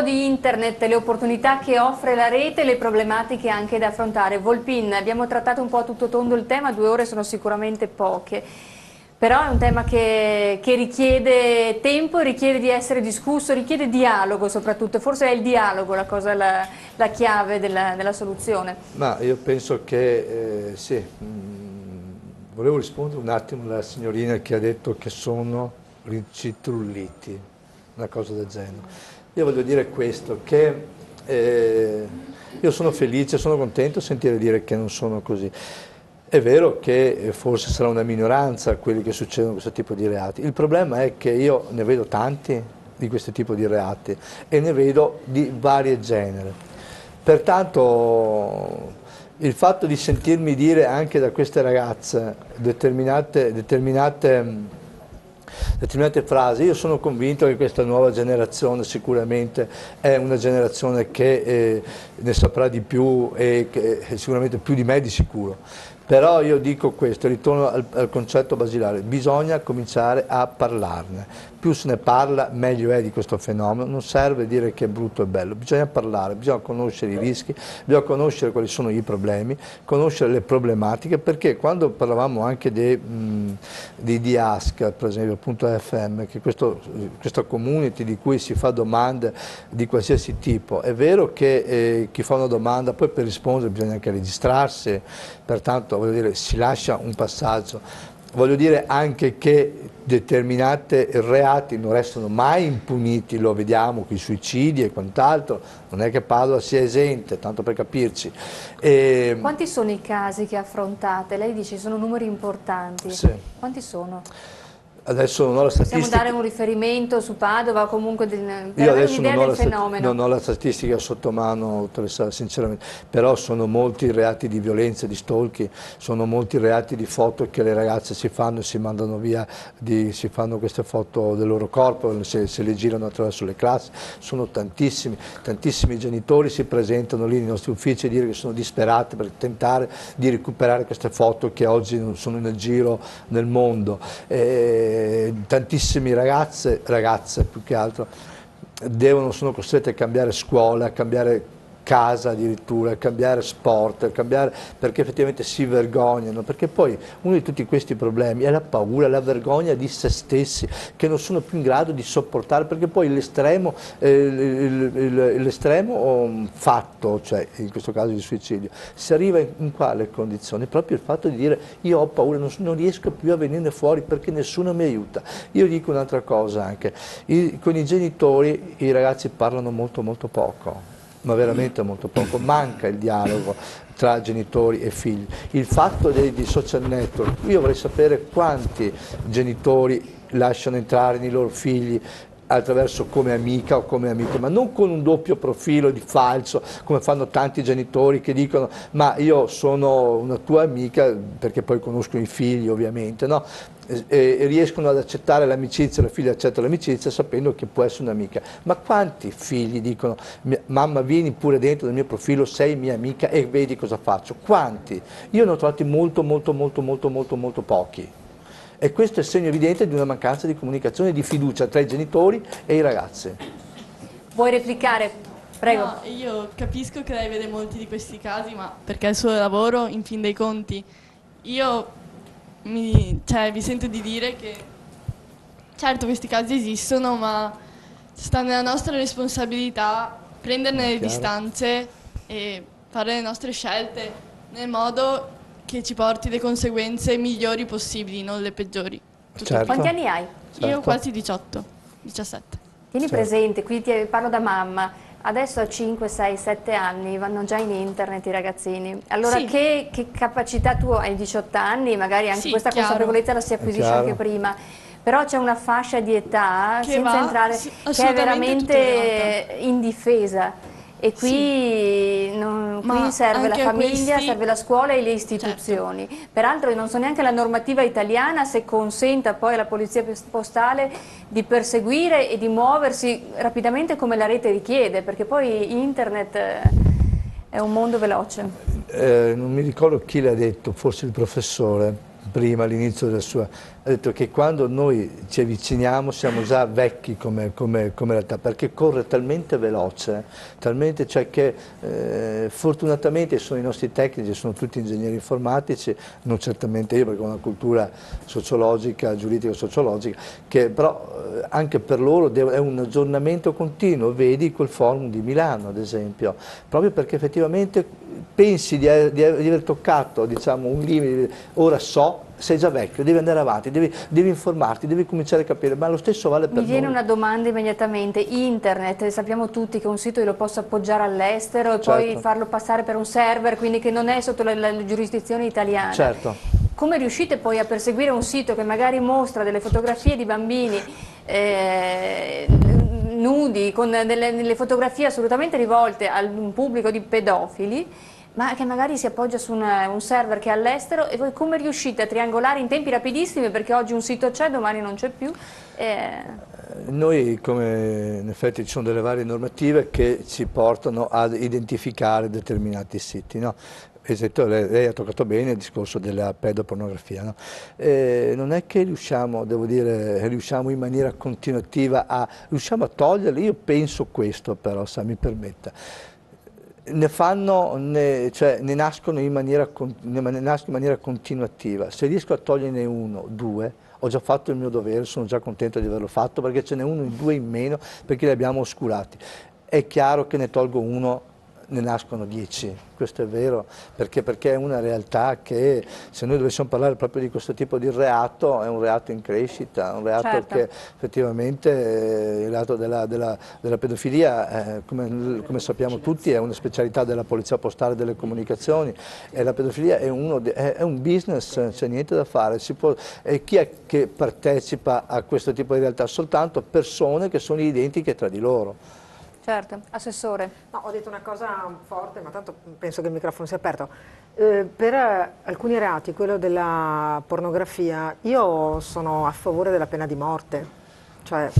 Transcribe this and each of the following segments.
Di internet, le opportunità che offre la rete e le problematiche anche da affrontare. Volpin, abbiamo trattato un po' a tutto tondo il tema, 2 ore sono sicuramente poche, però è un tema che richiede tempo, richiede di essere discusso, richiede dialogo soprattutto, forse è il dialogo la cosa, la chiave della soluzione. Ma io penso che sì, volevo rispondere un attimo alla signorina che ha detto che sono rincitrulliti, una cosa del genere. Io voglio dire questo, che io sono felice, sono contento di sentire dire che non sono così. È vero che forse sarà una minoranza quelli che succedono questo tipo di reati. Il problema è che io ne vedo tanti di questo tipo di reati e ne vedo di varie genere. Pertanto il fatto di sentirmi dire anche da queste ragazze determinate frasi, io sono convinto che questa nuova generazione sicuramente è una generazione che ne saprà di più e che sicuramente più di me di sicuro. Però io dico questo, ritorno al concetto basilare, bisogna cominciare a parlarne. Più se ne parla meglio è di questo fenomeno, non serve dire che è brutto e bello, bisogna parlare, bisogna conoscere i rischi, bisogna conoscere quali sono i problemi, conoscere le problematiche, perché quando parlavamo anche di DIASC, per esempio, punto FM, che questa community di cui si fa domande di qualsiasi tipo, è vero che chi fa una domanda poi per rispondere bisogna anche registrarsi, pertanto voglio dire, si lascia un passaggio. Voglio dire anche che determinati reati non restano mai impuniti, lo vediamo con i suicidi e quant'altro, non è che Padova sia esente, tanto per capirci. Quanti sono i casi che affrontate? Lei dice sono numeri importanti, Sì. quanti sono? Adesso non ho la statistica. Possiamo dare un riferimento su Padova o comunque per Io avere adesso un'idea del fenomeno? non ho la statistica sotto mano, sinceramente, però sono molti i reati di violenza, di stalking, sono molti i reati di foto che le ragazze si fanno e si mandano via, si fanno queste foto del loro corpo, se le girano attraverso le classi, sono tantissimi, tantissimi genitori si presentano lì nei nostri uffici a dire che sono disperati per tentare di recuperare queste foto che oggi non sono nel giro nel mondo. Tantissime ragazze più che altro sono costrette a cambiare scuola, a cambiare casa addirittura, a cambiare sport, perché effettivamente si vergognano, perché poi uno di tutti questi problemi è la paura, la vergogna di se stessi, che non sono più in grado di sopportare, perché poi l'estremo fatto, cioè in questo caso di suicidio, si arriva in quale condizione? Proprio il fatto di dire io ho paura, non riesco più a venirne fuori perché nessuno mi aiuta. Io dico un'altra cosa anche, con i genitori i ragazzi parlano molto molto poco, ma veramente molto poco, manca il dialogo tra genitori e figli. Il fatto dei social network, io vorrei sapere quanti genitori lasciano entrare i loro figli attraverso come amica o come amico, ma non con un doppio profilo di falso, come fanno tanti genitori che dicono ma io sono una tua amica, perché poi conoscono i figli ovviamente, no? E riescono ad accettare l'amicizia, la figlia accetta l'amicizia sapendo che può essere un'amica. Ma quanti figli dicono mamma vieni pure dentro nel mio profilo, sei mia amica e vedi cosa faccio? Quanti? Io ne ho trovati molto pochi. E questo è segno evidente di una mancanza di comunicazione e di fiducia tra i genitori e i ragazzi. Vuoi replicare? Prego. No, io capisco che lei vede molti di questi casi, ma perché è il suo lavoro, in fin dei conti, io vi sento di dire che certo questi casi esistono, ma sta nella nostra responsabilità prenderne le distanze e fare le nostre scelte nel modo che ci porti le conseguenze migliori possibili, non le peggiori. Certo. Quanti anni hai? Certo. Io quasi 18, 17. Tieni Certo. presente, qui parlo da mamma. Adesso a 5, 6, 7 anni vanno già in internet i ragazzini. Allora Sì. che capacità tu hai 18 anni, magari anche Sì, questa chiaro. consapevolezza la si acquisisce chiaro. anche prima. Però c'è una fascia di età, Che senza va, entrare, sì, che è assolutamente veramente indifesa. E qui, qui serve la anche famiglia, questi- serve la scuola e le istituzioni. Peraltro io non so neanche la normativa italiana se consenta poi alla polizia postale di perseguire e di muoversi rapidamente come la rete richiede, perché poi internet è un mondo veloce. Non mi ricordo chi l'ha detto, forse il professore, prima all'inizio della sua, ha detto che quando noi ci avviciniamo siamo già vecchi come realtà, perché corre talmente veloce, talmente, cioè che fortunatamente sono i nostri tecnici, sono tutti ingegneri informatici, non certamente io perché ho una cultura sociologica, giuridico-sociologica, che però anche per loro è un aggiornamento continuo, vedi quel forum di Milano ad esempio, proprio perché effettivamente pensi di aver toccato, diciamo, un limite, ora so, sei già vecchio, devi andare avanti, devi informarti, devi cominciare a capire, ma lo stesso vale per noi. Mi viene una domanda immediatamente: internet, sappiamo tutti che un sito io lo posso appoggiare all'estero e poi farlo passare per un server, quindi che non è sotto la giurisdizione italiana. Certo. Come riuscite poi a perseguire un sito che magari mostra delle fotografie di bambini nudi, con delle fotografie assolutamente rivolte a un pubblico di pedofili, ma che magari si appoggia su un server che è all'estero, e voi come riuscite a triangolare in tempi rapidissimi, perché oggi un sito c'è, domani non c'è più? Noi, come in effetti ci sono delle varie normative che ci portano ad identificare determinati siti, no? Esatto, lei ha toccato bene il discorso della pedopornografia, no? Non è che riusciamo, devo dire, riusciamo in maniera continuativa riusciamo a toglierli, io penso questo però, se mi permetta. Ne nascono in maniera continuativa. Se riesco a toglierne uno, due, ho già fatto il mio dovere, sono già contento di averlo fatto, perché ce n'è uno, due in meno, perché li abbiamo oscurati. È chiaro che ne tolgo uno, ne nascono 10, questo è vero, perché è una realtà che, se noi dovessimo parlare proprio di questo tipo di reato, è un reato in crescita, un reato che effettivamente, il reato della pedofilia, come sappiamo tutti, è una specialità della polizia postale e delle comunicazioni, e la pedofilia è un business, c'è niente da fare, e chi è che partecipa a questo tipo di realtà? Soltanto persone che sono identiche tra di loro. Certo, Assessore. No, ho detto una cosa forte, ma tanto penso che il microfono sia aperto. Per alcuni reati, quello della pornografia, io sono a favore della pena di morte. Cioè,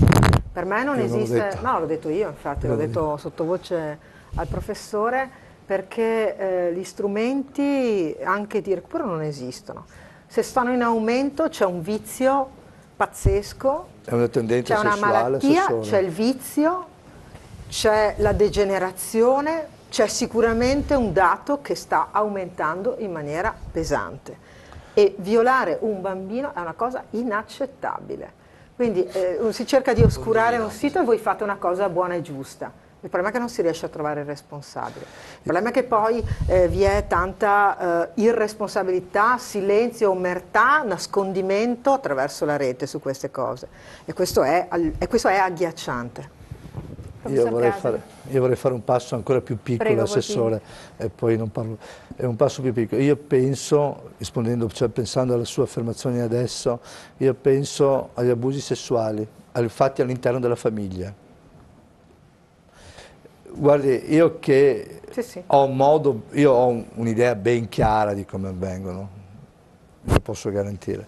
per me non esiste... No, l'ho detto io, infatti, l'ho detto sottovoce al professore, perché gli strumenti anche di recupero non esistono. Se stanno in aumento c'è un vizio pazzesco, è una tendenza c'è una sessuale, malattia, c'è il vizio, c'è la degenerazione, c'è sicuramente un dato che sta aumentando in maniera pesante, e violare un bambino è una cosa inaccettabile. Quindi si cerca di oscurare un sito e voi fate una cosa buona e giusta. Il problema è che non si riesce a trovare il responsabile. Il problema è che poi vi è tanta irresponsabilità, silenzio, omertà, nascondimento attraverso la rete su queste cose, e questo è agghiacciante. Io vorrei fare un passo ancora più piccolo, Assessore, e poi non parlo, è un passo più piccolo. Io penso, rispondendo, cioè pensando alla sua affermazione adesso, io penso agli abusi sessuali, fatti all'interno della famiglia. Guardi, io che ho un'idea ben chiara di come avvengono, lo posso garantire.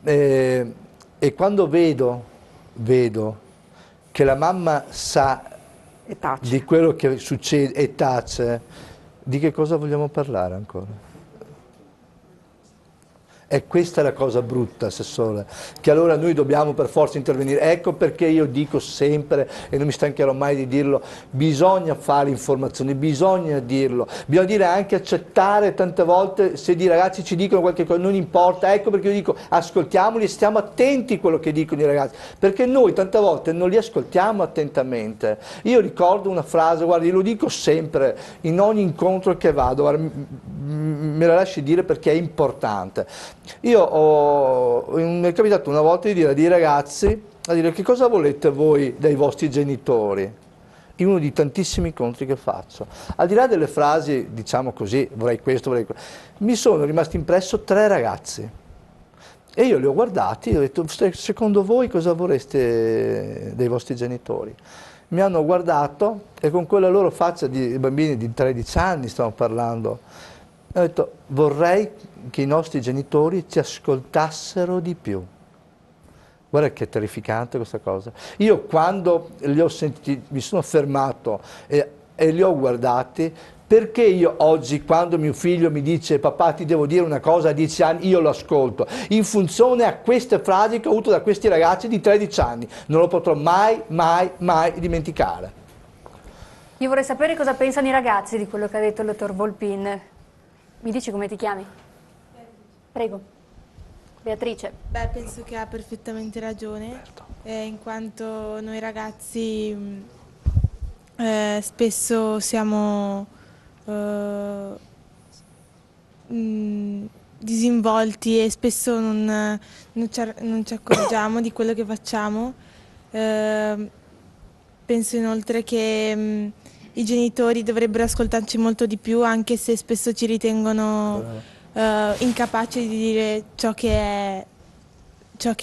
E quando vedo che la mamma sa di quello che succede e tace, di che cosa vogliamo parlare ancora? E questa è la cosa brutta, Assessore, che allora noi dobbiamo per forza intervenire. Ecco perché io dico sempre, e non mi stancherò mai di dirlo, bisogna fare informazioni, bisogna dirlo, bisogna dire anche accettare tante volte se i ragazzi ci dicono qualche cosa, non importa, ecco perché io dico ascoltiamoli e stiamo attenti a quello che dicono i ragazzi, perché noi tante volte non li ascoltiamo attentamente. Io ricordo una frase, guardi, lo dico sempre, in ogni incontro che vado, guarda, me la lasci dire perché è importante. Mi è capitato una volta di dire a dei ragazzi, che cosa volete voi dai vostri genitori? In uno dei tantissimi incontri che faccio. Al di là delle frasi, diciamo così, vorrei questo, vorrei quello, mi sono rimasti impresso 3 ragazzi. E io li ho guardati e ho detto, secondo voi cosa vorreste dai vostri genitori? Mi hanno guardato e con quella loro faccia di bambini di 13 anni stiamo parlando, ho detto, vorrei che i nostri genitori ci ascoltassero di più. Guarda che è terrificante questa cosa. Io quando li ho sentiti, mi sono fermato e li ho guardati, Perché io oggi, quando mio figlio mi dice papà ti devo dire una cosa a 10 anni, io lo ascolto, in funzione a queste frasi che ho avuto da questi ragazzi di 13 anni, non lo potrò mai, mai, mai dimenticare. Io vorrei sapere cosa pensano i ragazzi di quello che ha detto il dottor Volpin. Mi dici come ti chiami? Prego. Beatrice. Beh, penso che ha perfettamente ragione, in quanto noi ragazzi spesso siamo disinvolti e spesso non ci accorgiamo di quello che facciamo. Penso inoltre che i genitori dovrebbero ascoltarci molto di più, anche se spesso ci ritengono incapaci di dire ciò che è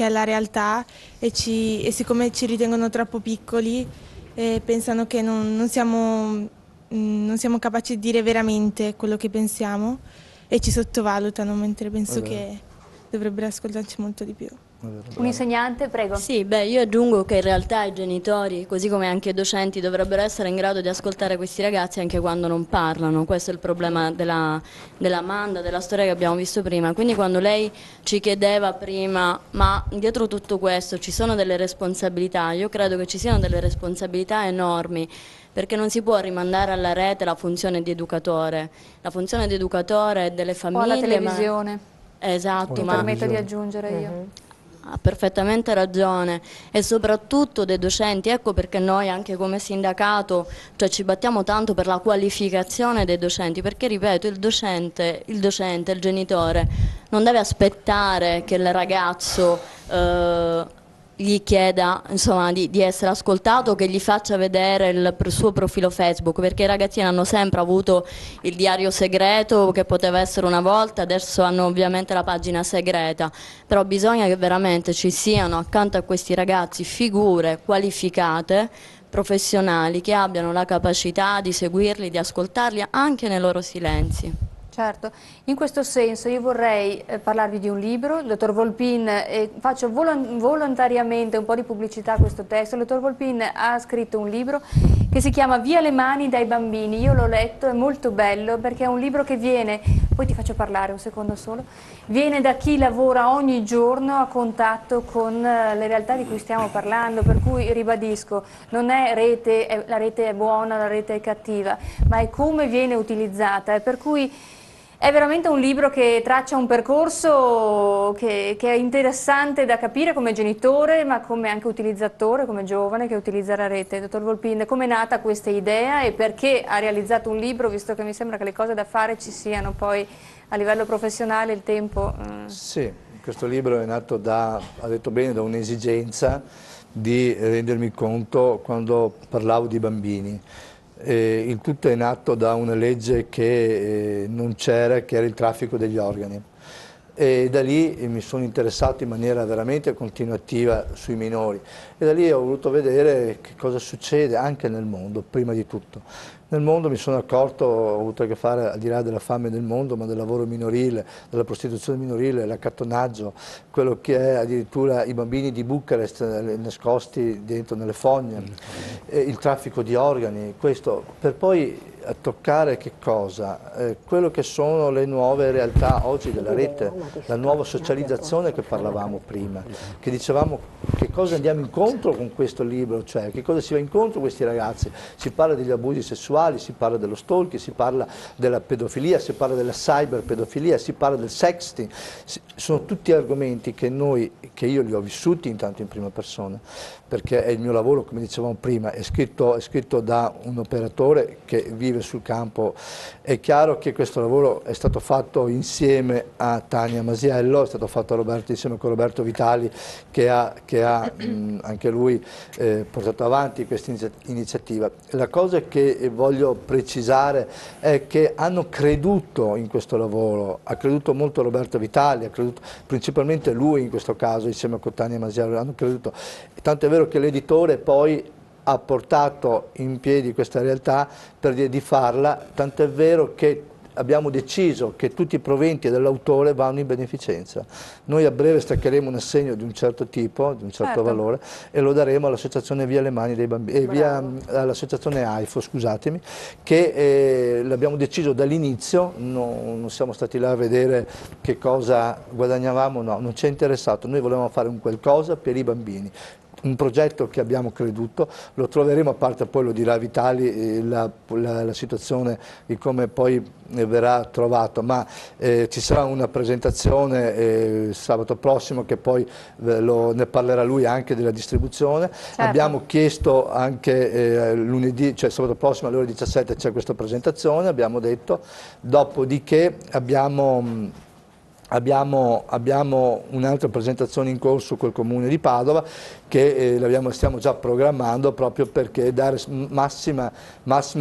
la realtà e siccome ci ritengono troppo piccoli pensano che non siamo capaci di dire veramente quello che pensiamo e ci sottovalutano, mentre penso che dovrebbero ascoltarci molto di più. Un insegnante, prego. Sì, beh, io aggiungo che in realtà i genitori, così come anche i docenti, dovrebbero essere in grado di ascoltare questi ragazzi anche quando non parlano. Questo è il problema dell'Amanda, della storia che abbiamo visto prima. Quindi quando lei ci chiedeva prima, ma dietro tutto questo ci sono delle responsabilità, io credo che ci siano delle responsabilità enormi, perché non si può rimandare alla rete la funzione di educatore. La funzione di educatore delle famiglie... O alla televisione. Esatto, Mi permetto di aggiungere io. Ha perfettamente ragione, e soprattutto dei docenti. Ecco perché noi anche come sindacato ci battiamo tanto per la qualificazione dei docenti, perché ripeto, il docente, il genitore non deve aspettare che il ragazzo gli chieda insomma, di essere ascoltato, che gli faccia vedere il suo profilo Facebook, perché i ragazzini hanno sempre avuto il diario segreto che poteva essere una volta, adesso hanno ovviamente la pagina segreta, però bisogna che veramente ci siano accanto a questi ragazzi figure qualificate, professionali, che abbiano la capacità di seguirli, di ascoltarli anche nei loro silenzi. Certo, in questo senso io vorrei parlarvi di un libro, il dottor Volpin, faccio volontariamente un po' di pubblicità a questo testo. Il dottor Volpin ha scritto un libro che si chiama Via le mani dai bambini. Io l'ho letto, è molto bello perché è un libro che viene, poi ti faccio parlare un secondo solo, viene da chi lavora ogni giorno a contatto con le realtà di cui stiamo parlando, per cui ribadisco, non è la rete è buona, la rete è cattiva, ma è come viene utilizzata, e per cui è veramente un libro che traccia un percorso che è interessante da capire come genitore, ma come anche utilizzatore, come giovane che utilizza la rete. Dottor Volpin, come è nata questa idea e perché ha realizzato un libro, visto che mi sembra che le cose da fare ci siano, poi a livello professionale il tempo... Sì, questo libro è nato ha detto bene, da un'esigenza di rendermi conto quando parlavo di bambini. Il tutto è nato da una legge che non c'era, che era il traffico degli organi, e da lì mi sono interessato in maniera veramente continuativa sui minori, e da lì ho voluto vedere che cosa succede anche nel mondo, prima di tutto. Nel mondo mi sono accorto, ho avuto a che fare, al di là della fame del mondo, ma del lavoro minorile, della prostituzione minorile, l'accattonaggio, quello che è addirittura i bambini di Bucarest nascosti dentro nelle fogne, il traffico di organi, questo, per poi a toccare che cosa? Quello che sono le nuove realtà oggi della rete, la nuova socializzazione che parlavamo prima, che dicevamo che cosa andiamo incontro con questo libro, cioè che cosa si va incontro a questi ragazzi. Si parla degli abusi sessuali, si parla dello stalking, si parla della pedofilia, si parla della cyberpedofilia, si parla del sexting, sono tutti argomenti che io li ho vissuti intanto in prima persona, perché è il mio lavoro, come dicevamo prima, è scritto da un operatore che vive sul campo. È chiaro che questo lavoro è stato fatto insieme a Tania Masiello, è stato fatto insieme con Roberto Vitali, che ha anche lui portato avanti questa iniziativa. La cosa che voglio precisare è che hanno creduto in questo lavoro, ha creduto molto Roberto Vitali, ha creduto principalmente lui in questo caso, insieme con Tania Masiello, hanno creduto, tanto è vero che l'editore poi ha portato in piedi questa realtà per dire di farla, tant'è vero che abbiamo deciso che tutti i proventi dell'autore vanno in beneficenza. Noi a breve staccheremo un assegno di un certo tipo, di un certo valore, e lo daremo all'associazione Via le Mani dei Bambini, all'associazione AIFO, scusatemi, che l'abbiamo deciso dall'inizio, non siamo stati là a vedere che cosa guadagnavamo, no, non ci è interessato, noi volevamo fare un qualcosa per i bambini. Un progetto che abbiamo creduto, lo troveremo, a parte poi lo dirà Vitali, la situazione di come poi verrà trovato, ma ci sarà una presentazione sabato prossimo che poi ne parlerà lui anche della distribuzione. Certo. Abbiamo chiesto anche lunedì, cioè sabato prossimo alle ore 17 c'è questa presentazione, abbiamo detto, dopodiché abbiamo un'altra presentazione in corso col Comune di Padova che stiamo già programmando proprio perché dare massima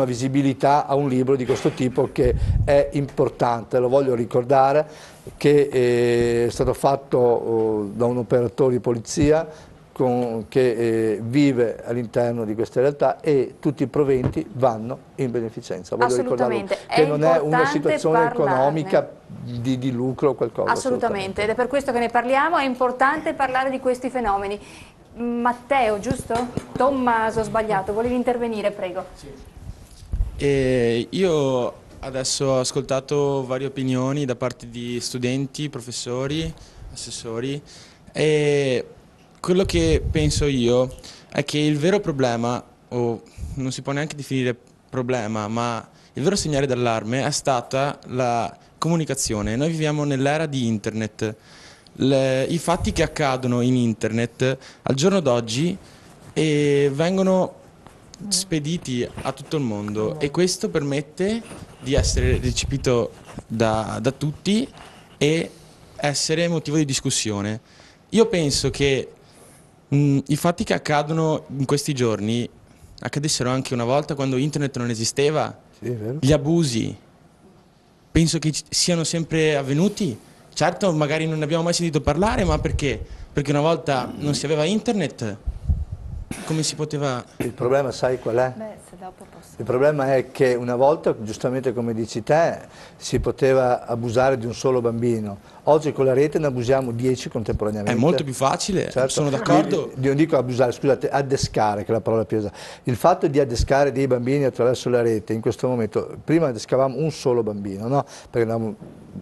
visibilità a un libro di questo tipo che è importante. Lo voglio ricordare che è stato fatto da un operatore di polizia che vive all'interno di queste realtà e tutti i proventi vanno in beneficenza. Voglio ricordarlo, che non è una situazione economica di lucro o qualcosa. Assolutamente, ed è per questo che ne parliamo, è importante parlare di questi fenomeni. Matteo, giusto? Tommaso, ho sbagliato, volevi intervenire, prego. Sì. Io adesso ho ascoltato varie opinioni da parte di studenti, professori, assessori e quello che penso io è che il vero problema, o non si può neanche definire problema, ma il vero segnale d'allarme è stata la comunicazione. Noi viviamo nell'era di internet. I fatti che accadono in internet al giorno d'oggi vengono spediti a tutto il mondo e questo permette di essere recepito da tutti e essere motivo di discussione. Io penso che i fatti che accadono in questi giorni accadessero anche una volta quando internet non esisteva. Sì, è vero. Gli abusi penso che siano sempre avvenuti. Certo, magari non ne abbiamo mai sentito parlare, ma perché? Perché una volta non si aveva internet, come si poteva... Il problema sai qual è? Il problema è che una volta, giustamente come dici te, si poteva abusare di un solo bambino. Oggi con la rete ne abusiamo 10 contemporaneamente. È molto più facile, certo. Sono d'accordo. Non dico abusare, scusate, adescare, che è la parola più esatta. Il fatto di adescare dei bambini attraverso la rete, in questo momento, prima adescavamo un solo bambino, no? Perché avevamo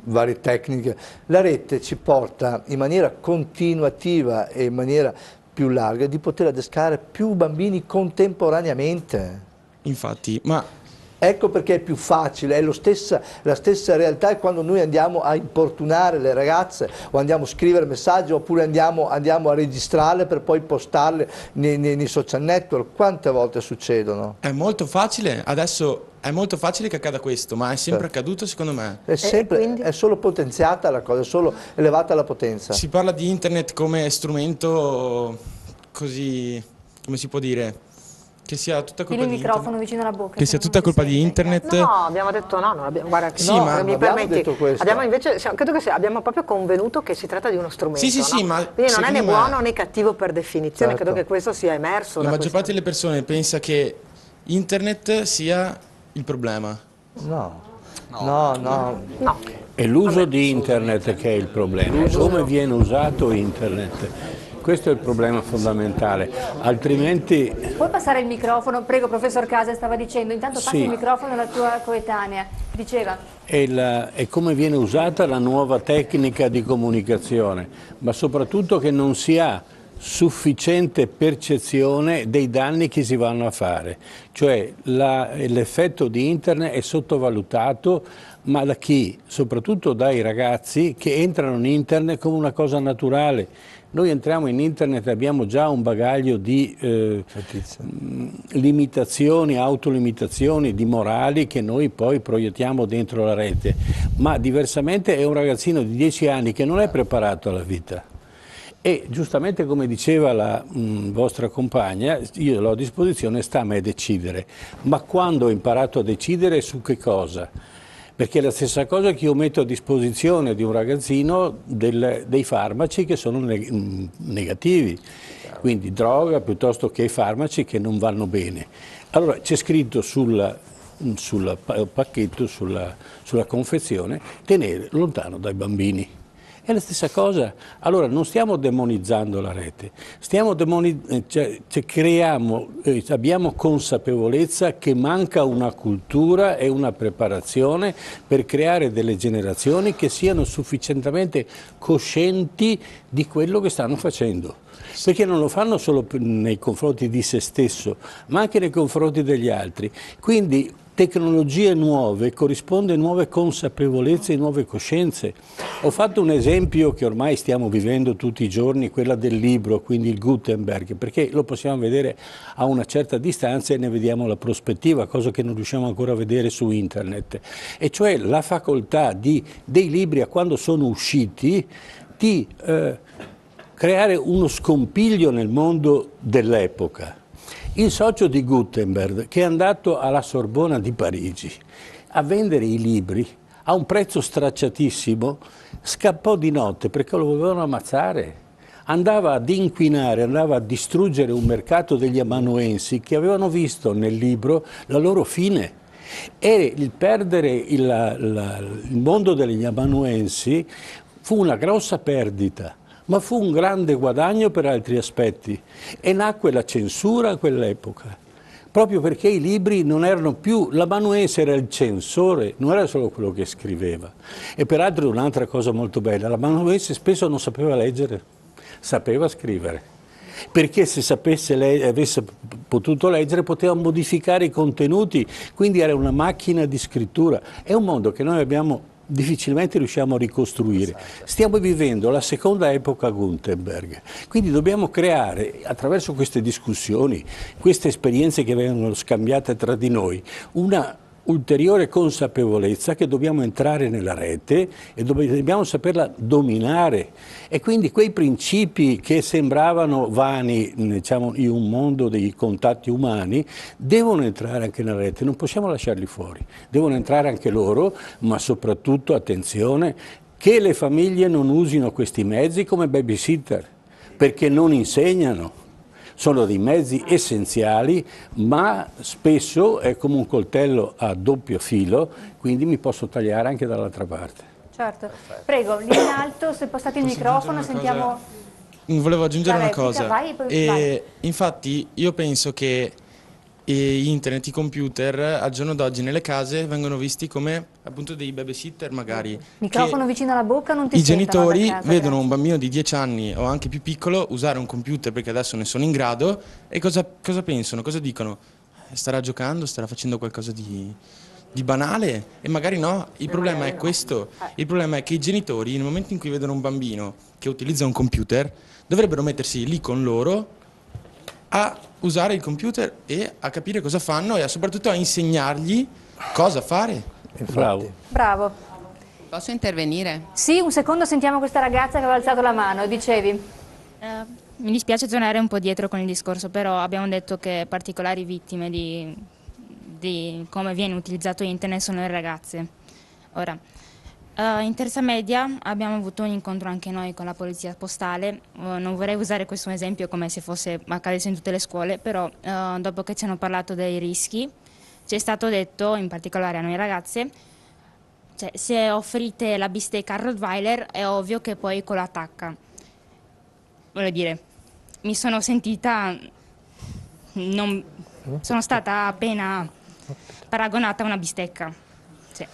varie tecniche. La rete ci porta in maniera continuativa e in maniera più larga di poter adescare più bambini contemporaneamente. Infatti, ma... Ecco perché è più facile, è la stessa realtà quando noi andiamo a importunare le ragazze o andiamo a scrivere messaggi oppure andiamo a registrarle per poi postarle nei social network. Quante volte succedono? È molto facile, adesso è molto facile che accada questo, ma è sempre accaduto secondo me. È solo potenziata la cosa, è solo elevata la potenza. Si parla di internet come strumento così, come si può dire? Che sia tutta colpa di microfono vicino alla bocca. Che sia tutta colpa di internet. No, abbiamo detto no, non abbiamo, guarda, sì, no, mi permetti, detto questo. credo che abbiamo proprio convenuto che si tratta di uno strumento. Sì, sì, no? ma quindi non è né buono né cattivo per definizione, certo. Credo che questo sia emerso. La maggior parte delle persone pensa che internet sia il problema. No. È l'uso di internet che è il problema, come viene usato internet. Questo è il problema fondamentale, altrimenti... Puoi passare il microfono? Prego, professor Casa, stava dicendo, intanto passi il microfono alla tua coetanea, diceva. È come viene usata la nuova tecnica di comunicazione, ma soprattutto che non si ha sufficiente percezione dei danni che si vanno a fare, cioè l'effetto di internet è sottovalutato, ma da chi? Soprattutto dai ragazzi che entrano in internet come una cosa naturale. Noi entriamo in internet e abbiamo già un bagaglio di limitazioni, autolimitazioni, di morali che noi poi proiettiamo dentro la rete, ma diversamente è un ragazzino di 10 anni che non è preparato alla vita. E giustamente come diceva la vostra compagna, io l'ho a disposizione, sta a me decidere. Ma quando ho imparato a decidere su che cosa? Perché è la stessa cosa che io metto a disposizione di un ragazzino dei farmaci che sono negativi, quindi droga piuttosto che farmaci che non vanno bene. Allora c'è scritto sul sul pacchetto, sulla confezione, tenere lontano dai bambini. È la stessa cosa. Allora non stiamo demonizzando la rete, abbiamo consapevolezza che manca una cultura e una preparazione per creare delle generazioni che siano sufficientemente coscienti di quello che stanno facendo. Perché non lo fanno solo nei confronti di se stesso, ma anche nei confronti degli altri. Quindi tecnologie nuove corrisponde a nuove consapevolezze e nuove coscienze. Ho fatto un esempio che ormai stiamo vivendo tutti i giorni, quella del libro, quindi il Gutenberg, perché lo possiamo vedere a una certa distanza e ne vediamo la prospettiva, cosa che non riusciamo ancora a vedere su internet. E cioè la facoltà dei libri, a quando sono usciti, di creare uno scompiglio nel mondo dell'epoca. Il socio di Gutenberg, che è andato alla Sorbona di Parigi a vendere i libri a un prezzo stracciatissimo, scappò di notte perché lo volevano ammazzare. Andava ad inquinare, andava a distruggere un mercato degli amanuensi che avevano visto nel libro la loro fine. E il perdere il mondo degli amanuensi fu una grossa perdita, ma fu un grande guadagno per altri aspetti e nacque la censura a quell'epoca, proprio perché i libri non erano più, l'amanuense era il censore, non era solo quello che scriveva. E peraltro un'altra cosa molto bella, l'amanuense spesso non sapeva leggere, sapeva scrivere, perché se avesse potuto leggere poteva modificare i contenuti, quindi era una macchina di scrittura. È un mondo che noi difficilmente riusciamo a ricostruire. Stiamo vivendo la seconda epoca Gutenberg, quindi dobbiamo creare, attraverso queste discussioni, queste esperienze che vengono scambiate tra di noi, una ulteriore consapevolezza che dobbiamo entrare nella rete e dobbiamo saperla dominare, e quindi quei principi che sembravano vani, diciamo, in un mondo dei contatti umani devono entrare anche nella rete, non possiamo lasciarli fuori, devono entrare anche loro, ma soprattutto, attenzione, che le famiglie non usino questi mezzi come babysitter, perché non insegnano. Sono dei mezzi essenziali, ma spesso è come un coltello a doppio filo, quindi mi posso tagliare anche dall'altra parte. Certo. Prego, lì in alto, se postate il microfono, sentiamo... Volevo aggiungere La una replica, cosa. vai, vai. Infatti io penso che internet, i computer al giorno d'oggi nelle case vengono visti come appunto dei babysitter magari. Microfono vicino alla bocca, non ti I sentono genitori da casa, vedono grazie. un bambino di 10 anni o anche più piccolo usare un computer perché adesso ne sono in grado e cosa pensano? Cosa dicono? Starà giocando, starà facendo qualcosa di banale? E magari no, il problema è questo. Il problema è che i genitori nel momento in cui vedono un bambino che utilizza un computer dovrebbero mettersi lì con loro a usare il computer e a capire cosa fanno e soprattutto a insegnargli cosa fare. Bravo. Bravo. Posso intervenire? Sì, un secondo, sentiamo questa ragazza che aveva alzato la mano, dicevi. Mi dispiace tornare un po' dietro con il discorso, però abbiamo detto che particolari vittime di come viene utilizzato internet sono le ragazze. Ora, in terza media abbiamo avuto un incontro anche noi con la polizia postale. Non vorrei usare questo esempio come se accadesse in tutte le scuole, però dopo che ci hanno parlato dei rischi ci è stato detto, in particolare a noi ragazze, cioè, se offrite la bistecca a Rottweiler è ovvio che poi con l'attacca. Voglio dire, mi sono sentita, sono stata appena paragonata a una bistecca. Cioè,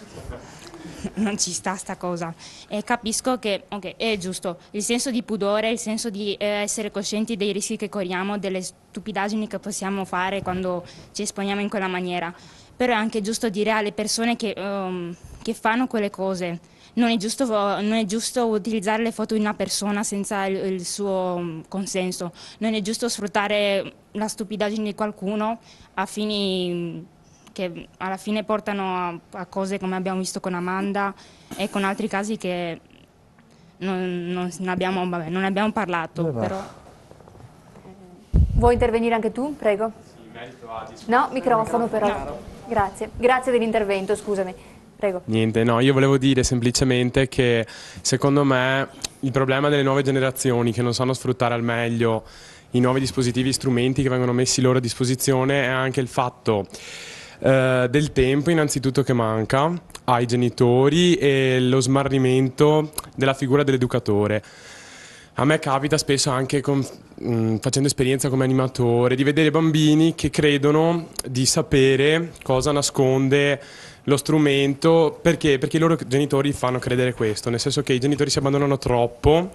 non ci sta sta cosa, e capisco che è giusto il senso di pudore, il senso di essere coscienti dei rischi che corriamo, delle stupidaggini che possiamo fare quando ci esponiamo in quella maniera, però è anche giusto dire alle persone che fanno quelle cose, non è giusto utilizzare le foto di una persona senza il suo consenso, non è giusto sfruttare la stupidaggine di qualcuno a fini che alla fine portano a cose come abbiamo visto con Amanda e con altri casi che non abbiamo parlato. Però. Vuoi intervenire anche tu? Prego. No, microfono però. No. Grazie dell'intervento, scusami. Prego. Niente, no, io volevo dire semplicemente che secondo me il problema delle nuove generazioni che non sanno sfruttare al meglio i nuovi dispositivi e strumenti che vengono messi loro a disposizione è anche il fatto del tempo innanzitutto che manca ai genitori e lo smarrimento della figura dell'educatore. A me capita spesso anche facendo esperienza come animatore di vedere bambini che credono di sapere cosa nasconde lo strumento, perché i loro genitori fanno credere questo, nel senso che i genitori si abbandonano troppo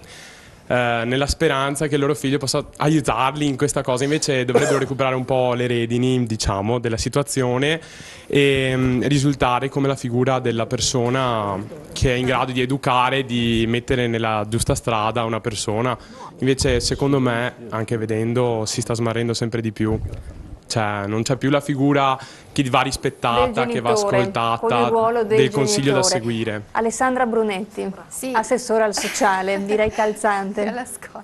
nella speranza che il loro figlio possa aiutarli in questa cosa, invece dovrebbero recuperare un po' le redini, diciamo, della situazione e risultare come la figura della persona che è in grado di educare, di mettere nella giusta strada una persona. Invece secondo me, anche vedendo, si sta smarrendo sempre di più. Cioè, non c'è più la figura che va rispettata, che va ascoltata, del consiglio da seguire. Alessandra Brunetti, sì. Assessore al sociale, direi calzante. Alla scuola.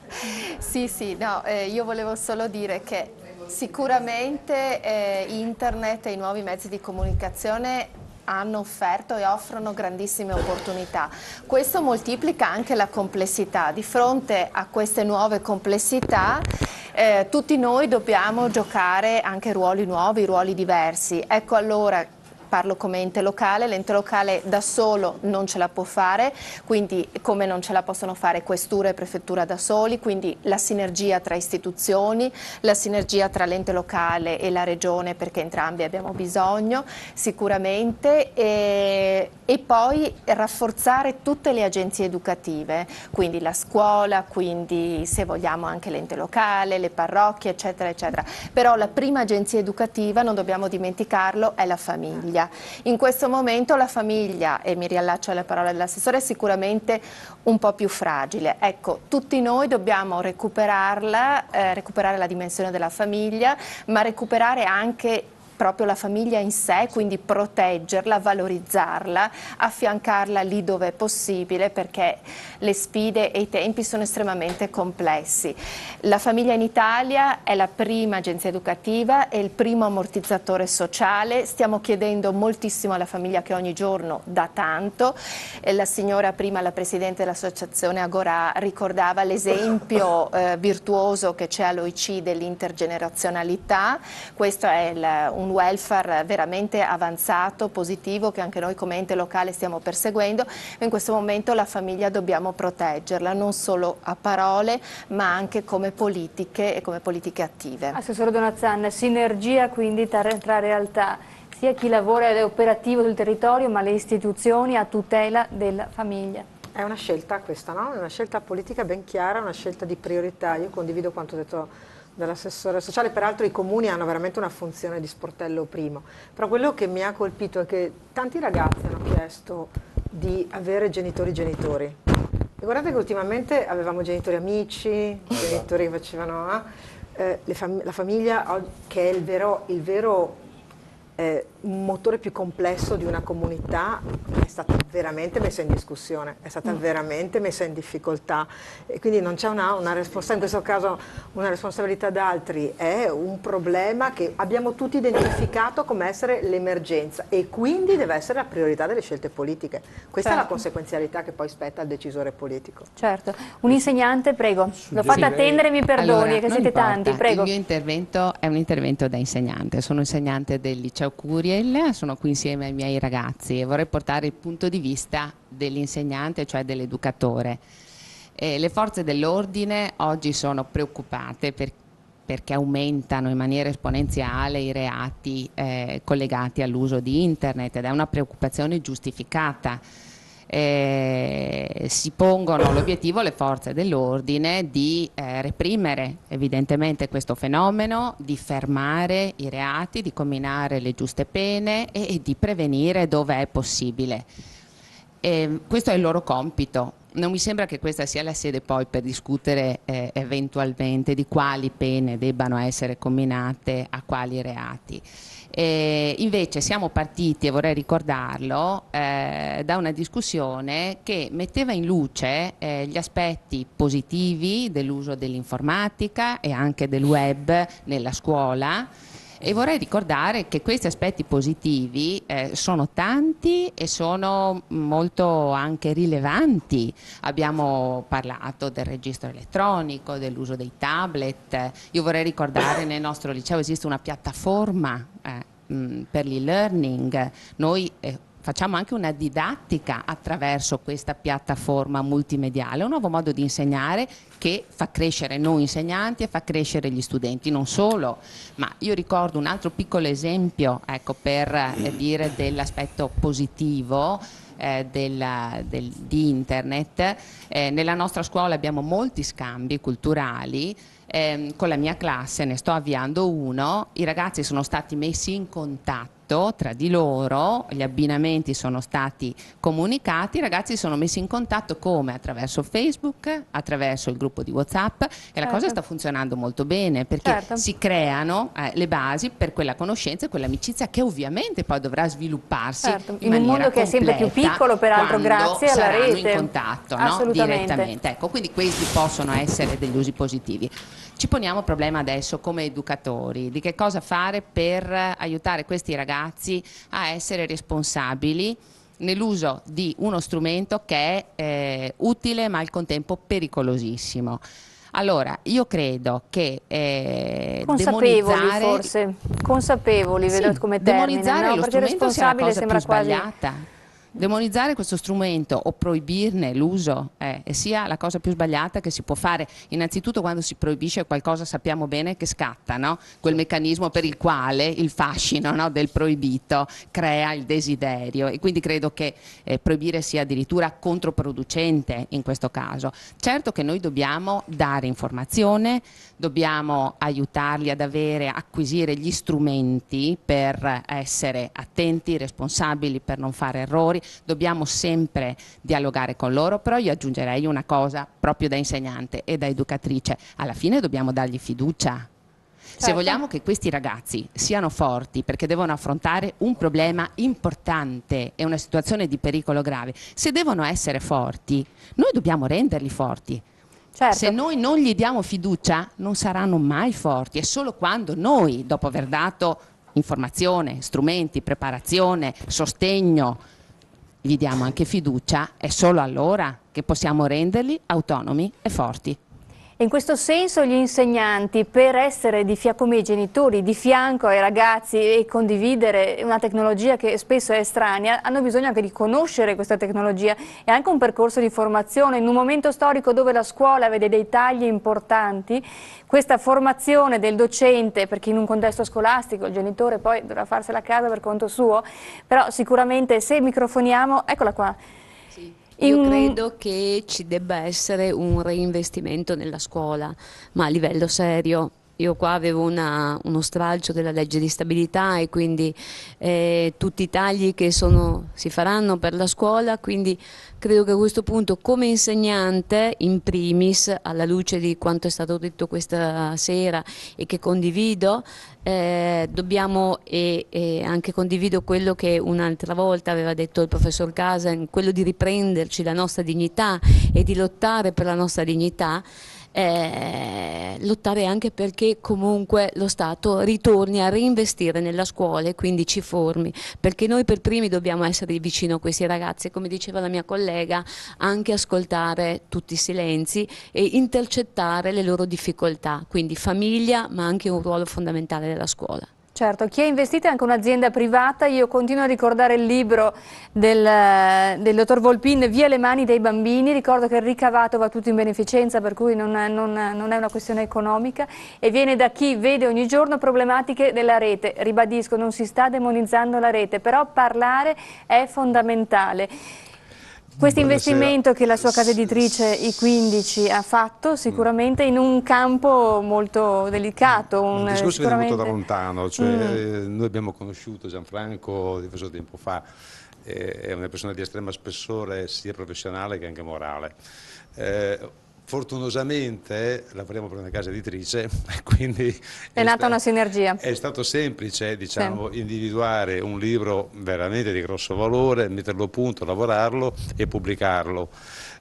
Sì, no, io volevo solo dire che sicuramente internet e i nuovi mezzi di comunicazione hanno offerto e offrono grandissime opportunità. Questo moltiplica anche la complessità. Di fronte a queste nuove complessità tutti noi dobbiamo giocare anche ruoli nuovi, ruoli diversi. Ecco, allora parlo come ente locale, l'ente locale da solo non ce la può fare, quindi come non ce la possono fare questura e prefettura da soli, quindi la sinergia tra istituzioni, la sinergia tra l'ente locale e la regione, perché entrambi abbiamo bisogno sicuramente, e poi rafforzare tutte le agenzie educative, quindi la scuola, quindi se vogliamo anche l'ente locale, le parrocchie, eccetera, eccetera. Però la prima agenzia educativa, non dobbiamo dimenticarlo, è la famiglia. In questo momento la famiglia, e mi riallaccio alle parole dell'assessore, è sicuramente un po' più fragile. Ecco, tutti noi dobbiamo recuperarla, recuperare la dimensione della famiglia, ma recuperare anche proprio la famiglia in sé, quindi proteggerla, valorizzarla, affiancarla lì dove è possibile, perché le sfide e i tempi sono estremamente complessi. La famiglia in Italia è la prima agenzia educativa, è il primo ammortizzatore sociale, stiamo chiedendo moltissimo alla famiglia che ogni giorno dà tanto. La signora prima, la Presidente dell'Associazione Agorà, ricordava l'esempio virtuoso che c'è all'OIC dell'intergenerazionalità. Questo è un welfare veramente avanzato, positivo, che anche noi come ente locale stiamo perseguendo. In questo momento la famiglia dobbiamo proteggerla, non solo a parole, ma anche come politiche e come politiche attive. Assessore Donazzan, sinergia quindi tra realtà, sia chi lavora ed è operativo sul territorio, ma le istituzioni a tutela della famiglia. È una scelta questa, no? È una scelta politica ben chiara, una scelta di priorità. Io condivido quanto detto dall'assessore sociale, peraltro i comuni hanno veramente una funzione di sportello primo, però quello che mi ha colpito è che tanti ragazzi hanno chiesto di avere genitori. E guardate che ultimamente avevamo genitori amici, genitori che facevano la famiglia, che è il vero motore più complesso di una comunità, è stata veramente messa in discussione, è stata veramente messa in difficoltà, e quindi non c'è una responsabilità, in questo caso una responsabilità d'altri, è un problema che abbiamo tutti identificato come essere l'emergenza, e quindi deve essere la priorità delle scelte politiche. Questa è la conseguenzialità che poi spetta al decisore politico. Certo. Un insegnante, prego, l'ho fatta attendere, mi perdoni, allora, che siete tanti, prego. Il mio intervento è un intervento da insegnante, sono insegnante del liceo Curiel, sono qui insieme ai miei ragazzi e vorrei portare il punto di vista dell'insegnante, cioè dell'educatore. Le forze dell'ordine oggi sono preoccupate perché aumentano in maniera esponenziale i reati collegati all'uso di internet, ed è una preoccupazione giustificata. Si pongono l'obiettivo, le forze dell'ordine, di reprimere evidentemente questo fenomeno, di fermare i reati, di comminare le giuste pene e di prevenire dove è possibile. Questo è il loro compito. Non mi sembra che questa sia la sede poi per discutere eventualmente di quali pene debbano essere comminate a quali reati. Invece siamo partiti, e vorrei ricordarlo, da una discussione che metteva in luce gli aspetti positivi dell'uso dell'informatica e anche del web nella scuola, e vorrei ricordare che questi aspetti positivi sono tanti e sono molto anche rilevanti. Abbiamo parlato del registro elettronico, dell'uso dei tablet. Io vorrei ricordare nel nostro liceo esiste una piattaforma per l'e-learning. Noi facciamo anche una didattica attraverso questa piattaforma multimediale, un nuovo modo di insegnare che fa crescere noi insegnanti e fa crescere gli studenti, non solo, ma io ricordo un altro piccolo esempio, ecco, per dire dell'aspetto positivo di internet. Nella nostra scuola abbiamo molti scambi culturali. Con la mia classe ne sto avviando uno, i ragazzi sono stati messi in contatto tra di loro, gli abbinamenti sono stati comunicati, i ragazzi sono messi in contatto come? Attraverso Facebook, attraverso il gruppo di WhatsApp, e la cosa sta funzionando molto bene perché si creano le basi per quella conoscenza e quell'amicizia che ovviamente poi dovrà svilupparsi in un mondo che è sempre più piccolo, peraltro grazie alla rete. In contatto, no? Direttamente. Ecco, quindi questi possono essere degli usi positivi. Ci poniamo il problema adesso come educatori di che cosa fare per aiutare questi ragazzi a essere responsabili nell'uso di uno strumento che è utile ma al contempo pericolosissimo. Allora, io credo che consapevoli, vedo come termine, demonizzare no? lo Perché strumento sia la cosa sembra più sbagliata. Demonizzare questo strumento o proibirne l'uso sia la cosa più sbagliata che si può fare. Innanzitutto quando si proibisce qualcosa sappiamo bene che scatta, no? Quel meccanismo per il quale il fascino, no, del proibito crea il desiderio, e quindi credo che proibire sia addirittura controproducente in questo caso. Certo che noi dobbiamo dare informazione, dobbiamo aiutarli ad acquisire gli strumenti per essere attenti, responsabili, per non fare errori. Dobbiamo sempre dialogare con loro, però io aggiungerei una cosa proprio da insegnante e da educatrice: alla fine dobbiamo dargli fiducia. Se vogliamo che questi ragazzi siano forti, perché devono affrontare un problema importante e una situazione di pericolo grave, se devono essere forti, noi dobbiamo renderli forti. Se noi non gli diamo fiducia non saranno mai forti, e solo quando noi, dopo aver dato informazione, strumenti, preparazione, sostegno, gli diamo anche fiducia, è solo allora che possiamo renderli autonomi e forti. In questo senso gli insegnanti, per essere come i genitori, di fianco ai ragazzi e condividere una tecnologia che spesso è estranea, hanno bisogno anche di conoscere questa tecnologia e anche un percorso di formazione. In un momento storico dove la scuola vede dei tagli importanti, questa formazione del docente, perché in un contesto scolastico il genitore poi dovrà farsela a casa per conto suo, però sicuramente se microfoniamo, eccola qua. Io credo che ci debba essere un reinvestimento nella scuola, ma a livello serio. Io qua avevo uno stralcio della legge di stabilità e quindi tutti i tagli che si faranno per la scuola, quindi credo che a questo punto come insegnante, in primis, alla luce di quanto è stato detto questa sera e che condivido, dobbiamo, e anche condivido quello che un'altra volta aveva detto il professor Casa, quello di riprenderci la nostra dignità e di lottare per la nostra dignità. Lottare anche perché comunque lo Stato ritorni a reinvestire nella scuola e quindi ci formi, perché noi per primi dobbiamo essere vicino a questi ragazzi e, come diceva la mia collega, anche ascoltare tutti i silenzi e intercettare le loro difficoltà, quindi famiglia ma anche un ruolo fondamentale della scuola. Certo, chi ha investito è anche un'azienda privata. Io continuo a ricordare il libro del dottor Volpin, Via le mani dei bambini. Ricordo che il ricavato va tutto in beneficenza, per cui non è una questione economica, e viene da chi vede ogni giorno problematiche della rete. Ribadisco, non si sta demonizzando la rete, però parlare è fondamentale. Questo investimento che la sua casa editrice I15 ha fatto sicuramente in un campo molto delicato. Il discorso viene molto da lontano, cioè noi abbiamo conosciuto Gianfranco diverso tempo fa, è una persona di estrema spessore sia professionale che anche morale. Fortunosamente lavoriamo per una casa editrice, quindi è nata una sinergia. È stato semplice, diciamo, individuare un libro veramente di grosso valore, metterlo a punto, lavorarlo e pubblicarlo.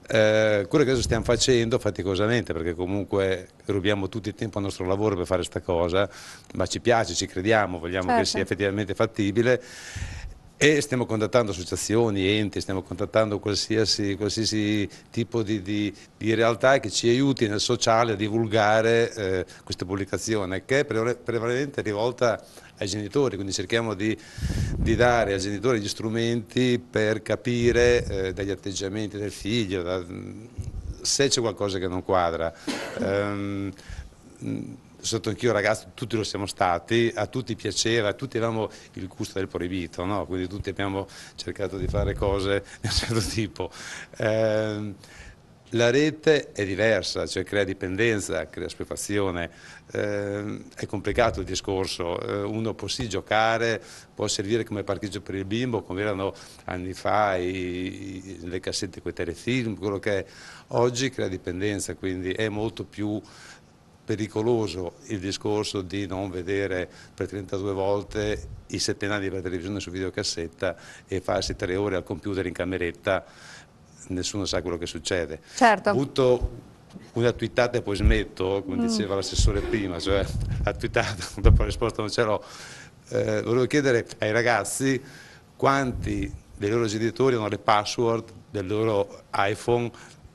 Quello che adesso stiamo facendo faticosamente, perché comunque rubiamo tutto il tempo al nostro lavoro per fare questa cosa, ma ci piace, ci crediamo, vogliamo che sia effettivamente fattibile. E stiamo contattando associazioni, enti, stiamo contattando qualsiasi tipo di realtà che ci aiuti nel sociale a divulgare questa pubblicazione, che è prevalentemente rivolta ai genitori, quindi cerchiamo di dare ai genitori gli strumenti per capire dagli atteggiamenti del figlio, se c'è qualcosa che non quadra. Sotto anch'io ragazzo, tutti lo siamo stati, a tutti piaceva, tutti avevamo il gusto del proibito, no? Quindi tutti abbiamo cercato di fare cose di un certo tipo. La rete è diversa, cioè crea dipendenza, crea assuefazione, è complicato il discorso, uno può sì giocare, può servire come parcheggio per il bimbo, come erano anni fa le cassette con i telefilm, quello che è. Oggi crea dipendenza, quindi è molto più pericoloso il discorso di non vedere per 32 volte i 7 nani per televisione su videocassetta e farsi 3 ore al computer in cameretta, nessuno sa quello che succede. Certo. Butto una tweetata e poi smetto, come diceva l'assessore prima, cioè la tweetata, dopo la risposta non ce l'ho. Volevo chiedere ai ragazzi quanti dei loro genitori hanno le password del loro iPhone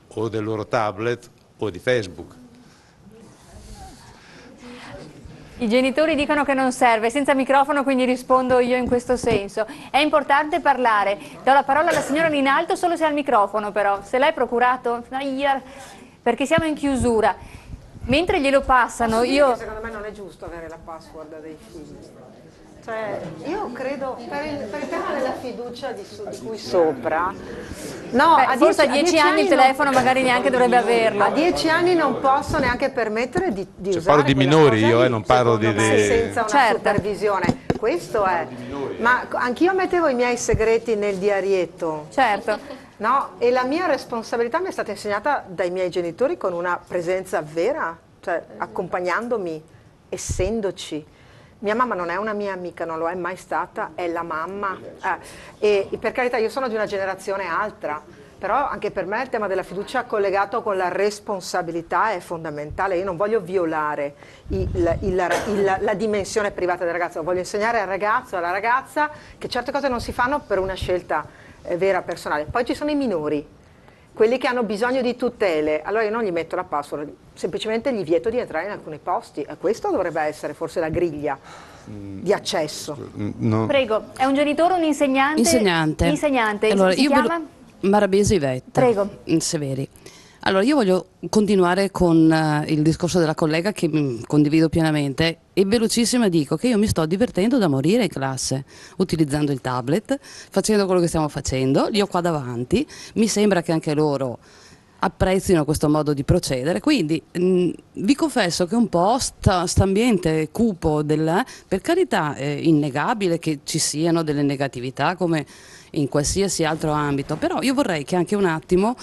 o del loro tablet o di Facebook. I genitori dicono che non serve, senza microfono, quindi rispondo io in questo senso. È importante parlare. Do la parola alla signora Rinaldo solo se ha il microfono, però. Se l'hai procurato? Perché siamo in chiusura. Mentre glielo passano, io... Secondo me non è giusto avere la password dei figli. Cioè, io credo, per il tema della fiducia di cui sopra, no, forse a 10 anni il telefono magari neanche dovrebbe averlo. A 10 anni non posso neanche permettere di usare. Parlo di minori io, non parlo di... senza una supervisione. Questo è. Ma anch'io mettevo i miei segreti nel diarietto. Certo. No, e la mia responsabilità mi è stata insegnata dai miei genitori con una presenza vera, cioè accompagnandomi, essendoci. Mia mamma non è una mia amica, non lo è mai stata, è la mamma. E per carità, io sono di una generazione altra, però anche per me il tema della fiducia collegato con la responsabilità è fondamentale. Io non voglio violare la dimensione privata del ragazzo, voglio insegnare al ragazzo, alla ragazza che certe cose non si fanno per una scelta vera personale. Poi ci sono i minori, quelli che hanno bisogno di tutele, allora io non gli metto la password, semplicemente gli vieto di entrare in alcuni posti, e questo dovrebbe essere forse la griglia di accesso. No. Prego, è un genitore o un insegnante? Insegnante. Allora, si chiama? Marabesi Ivette. Prego. Severi. Allora, io voglio continuare con il discorso della collega che condivido pienamente e velocissima dico che io mi sto divertendo da morire in classe, utilizzando il tablet, facendo quello che stiamo facendo, li ho qua davanti, mi sembra che anche loro apprezzino questo modo di procedere, quindi vi confesso che un po' st'ambiente cupo per carità è innegabile che ci siano delle negatività come in qualsiasi altro ambito, però io vorrei che anche un attimo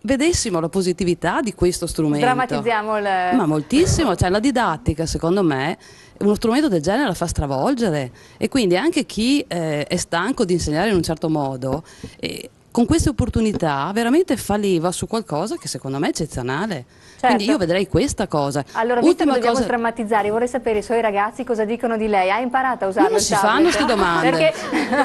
vedessimo la positività di questo strumento. Drammatizziamo Ma moltissimo, cioè la didattica secondo me uno strumento del genere la fa stravolgere e quindi anche chi è stanco di insegnare in un certo modo con queste opportunità veramente fa leva su qualcosa che secondo me è eccezionale. Certo. Quindi io vedrei questa cosa. Allora, visto che dobbiamo drammatizzare, vorrei sapere i suoi ragazzi cosa dicono di lei. Ha imparato a usarlo? Non si fanno queste domande. Perché...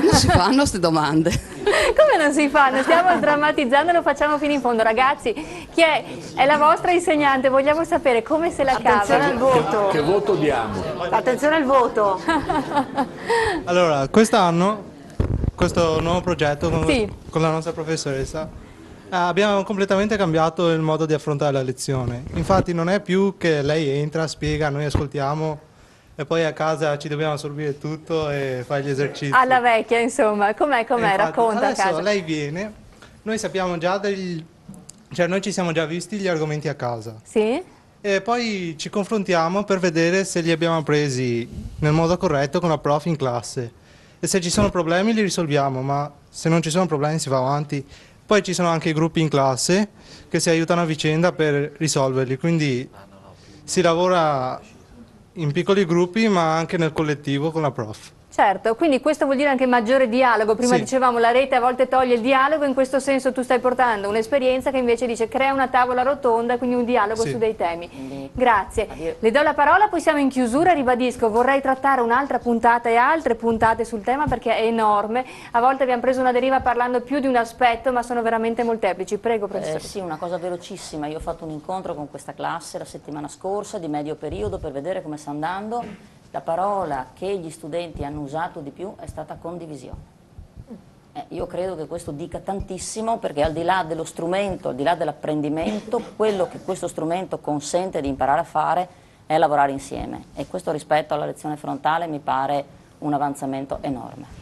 non si fanno queste domande. Come non si fanno? Stiamo drammatizzando, lo facciamo fino in fondo. Ragazzi, chi è? È la vostra insegnante, vogliamo sapere come se la cava. Attenzione al voto. Che voto diamo? Attenzione al voto. Allora, quest'anno, questo nuovo progetto con la nostra professoressa, abbiamo completamente cambiato il modo di affrontare la lezione. Infatti non è più che lei entra, spiega, noi ascoltiamo e poi a casa ci dobbiamo assorbire tutto e fare gli esercizi. Alla vecchia, insomma. Com'è? Racconta a casa. Adesso lei viene, noi sappiamo già cioè noi ci siamo già visti gli argomenti a casa. Sì. E poi ci confrontiamo per vedere se li abbiamo presi nel modo corretto con la prof in classe. E se ci sono problemi li risolviamo, ma se non ci sono problemi si va avanti. Poi ci sono anche i gruppi in classe che si aiutano a vicenda per risolverli, quindi si lavora in piccoli gruppi ma anche nel collettivo con la prof. Certo, quindi questo vuol dire anche maggiore dialogo. Prima Sì. dicevamo la rete a volte toglie il dialogo, in questo senso tu stai portando un'esperienza che invece dice crea una tavola rotonda, quindi un dialogo Sì. su dei temi. Grazie. Le do la parola, poi siamo in chiusura, ribadisco, vorrei trattare un'altra puntata e altre puntate sul tema perché è enorme. A volte abbiamo preso una deriva parlando più di un aspetto, ma sono veramente molteplici. Prego, professore. Sì, una cosa velocissima. Io ho fatto un incontro con questa classe la settimana scorsa di medio periodo per vedere come sta andando. La parola che gli studenti hanno usato di più è stata condivisione. Io credo che questo dica tantissimo perché al di là dello strumento, al di là dell'apprendimento, quello che questo strumento consente di imparare a fare è lavorare insieme e questo rispetto alla lezione frontale mi pare un avanzamento enorme.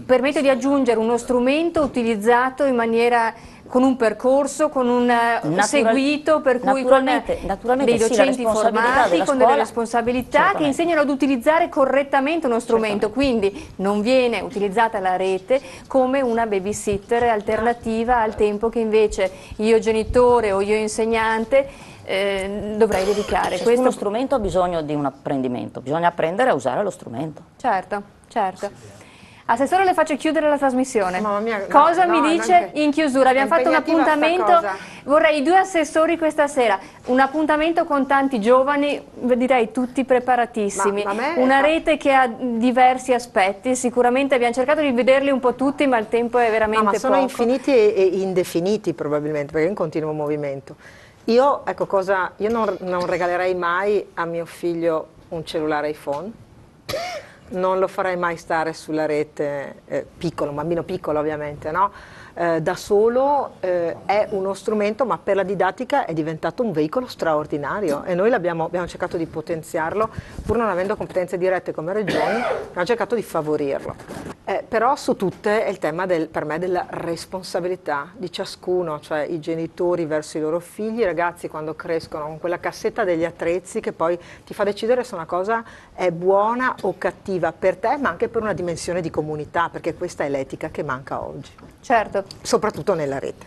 Permette di aggiungere uno strumento utilizzato in maniera con un percorso, con un seguito, per cui con dei docenti formati, con delle responsabilità che insegnano ad utilizzare correttamente uno strumento, quindi non viene utilizzata la rete come una babysitter alternativa al tempo che invece io genitore o io insegnante dovrei dedicare. Questo strumento ha bisogno di un apprendimento, bisogna apprendere a usare lo strumento. Certo, certo. Assessore, le faccio chiudere la trasmissione. Mamma mia, Cosa no, mi dice in chiusura? Abbiamo fatto un appuntamento, vorrei 2 assessori questa sera, un appuntamento con tanti giovani, direi tutti preparatissimi, una rete che ha diversi aspetti, sicuramente abbiamo cercato di vederli un po' tutti, ma il tempo è veramente ma sono poco. infiniti e indefiniti probabilmente, perché è in continuo movimento. Io, ecco io non regalerei mai a mio figlio un cellulare iPhone. Non lo farei mai stare sulla rete, piccolo, un bambino piccolo ovviamente, no? Da solo è uno strumento, ma per la didattica è diventato un veicolo straordinario e noi abbiamo cercato di potenziarlo, pur non avendo competenze dirette come regioni, abbiamo cercato di favorirlo. Però su tutte è il tema per me della responsabilità di ciascuno, cioè i genitori verso i loro figli, i ragazzi quando crescono con quella cassetta degli attrezzi che poi ti fa decidere se una cosa è buona o cattiva per te, ma anche per una dimensione di comunità, perché questa è l'etica che manca oggi. Certo. Soprattutto nella rete.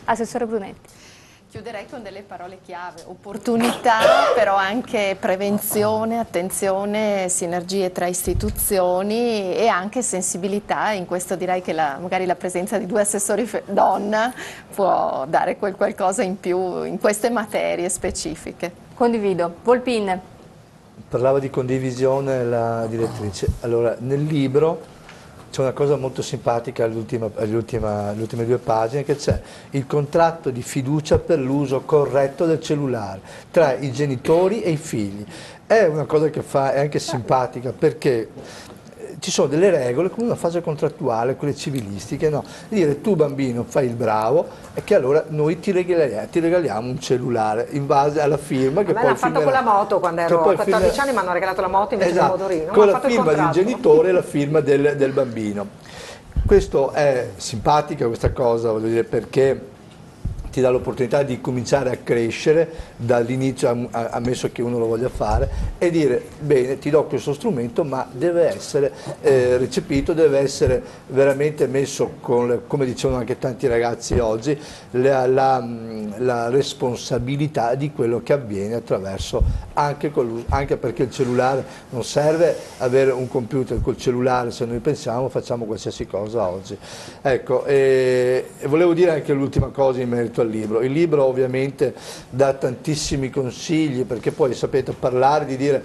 Assessore Brunetti. Chiuderei con delle parole chiave, opportunità, però anche prevenzione, attenzione, sinergie tra istituzioni e anche sensibilità. In questo direi che magari la presenza di 2 assessori donna può dare qualcosa in più in queste materie specifiche. Condivido. Volpin. Parlava di condivisione la direttrice. Allora, nel libro c'è una cosa molto simpatica alle ultime 2 pagine, che c'è il contratto di fiducia per l'uso corretto del cellulare tra i genitori e i figli. È una cosa che è anche simpatica perché ci sono delle regole come una fase contrattuale, quelle civilistiche, no? Dire tu bambino fai il bravo e che allora noi ti regaliamo un cellulare in base alla firma che poi l'ha fatto con la moto quando ero a 14 anni, mi hanno regalato la moto invece del motorino. Con la firma del genitore e la firma del bambino. Questo è simpatica questa cosa, voglio dire, perché ti dà l'opportunità di cominciare a crescere dall'inizio, ammesso che uno lo voglia fare, e dire bene, ti do questo strumento, ma deve essere recepito, deve essere veramente messo, come dicevano anche tanti ragazzi oggi, la responsabilità di quello che avviene attraverso, anche perché il cellulare non serve avere un computer, col cellulare se noi pensiamo facciamo qualsiasi cosa oggi. Ecco, e volevo dire anche l'ultima cosa in merito al libro. Il libro ovviamente dà tantissimi consigli, perché poi sapete parlare di dire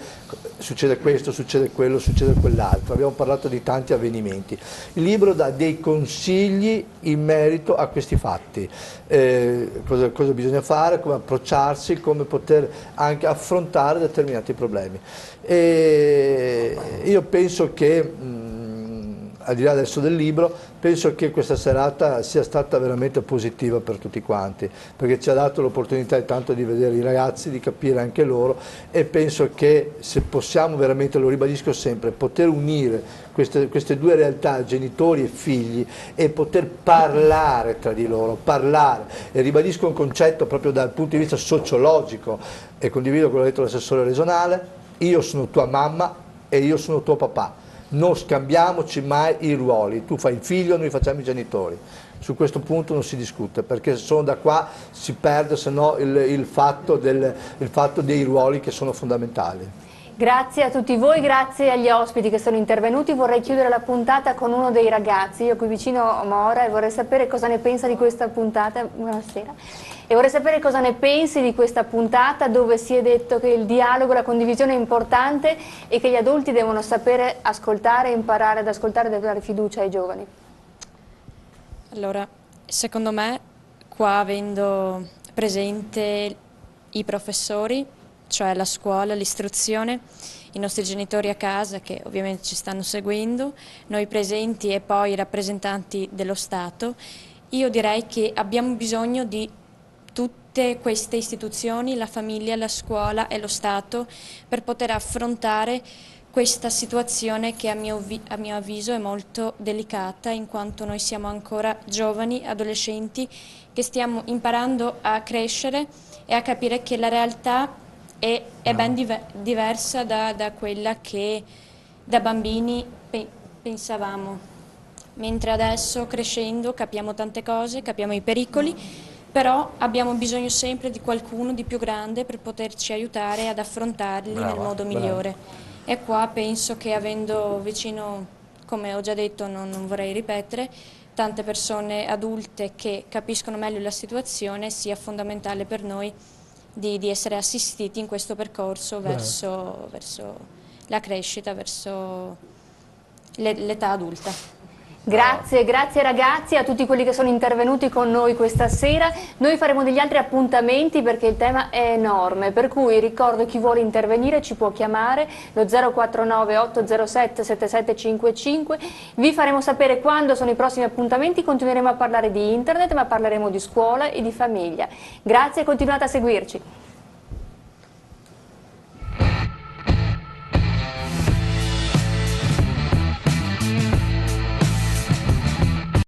succede questo, succede quello, succede quell'altro, abbiamo parlato di tanti avvenimenti. Il libro dà dei consigli in merito a questi fatti, cosa bisogna fare, come approcciarsi, come poter anche affrontare determinati problemi. E io penso che al di là adesso del libro, penso che questa serata sia stata veramente positiva per tutti quanti, perché ci ha dato l'opportunità intanto di vedere i ragazzi, di capire anche loro, e penso che se possiamo veramente, lo ribadisco sempre, poter unire queste 2 realtà, genitori e figli, e poter parlare tra di loro, e ribadisco un concetto proprio dal punto di vista sociologico, e condivido quello che ha detto l'assessore regionale: io sono tua mamma e io sono tuo papà. Non scambiamoci mai i ruoli, tu fai il figlio, noi facciamo i genitori. Su questo punto non si discute, perché solo da qua si perde se no il fatto dei ruoli che sono fondamentali. Grazie a tutti voi, grazie agli ospiti che sono intervenuti. Vorrei chiudere la puntata con uno dei ragazzi, io qui vicino ho Mora, e vorrei sapere cosa ne pensa di questa puntata. Buonasera. E vorrei sapere cosa ne pensi di questa puntata dove si è detto che il dialogo, la condivisione è importante e che gli adulti devono sapere ascoltare, imparare ad ascoltare e dare fiducia ai giovani. Allora, secondo me, qua avendo presente i professori, cioè la scuola, l'istruzione, i nostri genitori a casa che ovviamente ci stanno seguendo, noi presenti e poi i rappresentanti dello Stato, io direi che abbiamo bisogno di tutte queste istituzioni, la famiglia, la scuola e lo Stato, per poter affrontare questa situazione che a mio avviso è molto delicata, in quanto noi siamo ancora giovani, adolescenti, che stiamo imparando a crescere e a capire che la realtà è ben diversa da quella che da bambini pensavamo. Mentre adesso, crescendo, capiamo tante cose, capiamo i pericoli, però abbiamo bisogno sempre di qualcuno di più grande per poterci aiutare ad affrontarli nel modo migliore. E qua penso che avendo vicino, come ho già detto, non vorrei ripetere, tante persone adulte che capiscono meglio la situazione, sia fondamentale per noi di essere assistiti in questo percorso verso la crescita, verso l'età adulta. Grazie, grazie ragazzi, a tutti quelli che sono intervenuti con noi questa sera. Noi faremo degli altri appuntamenti perché il tema è enorme, per cui ricordo chi vuole intervenire ci può chiamare lo 049 807 7755. Vi faremo sapere quando sono i prossimi appuntamenti, continueremo a parlare di internet ma parleremo di scuola e di famiglia. Grazie e continuate a seguirci.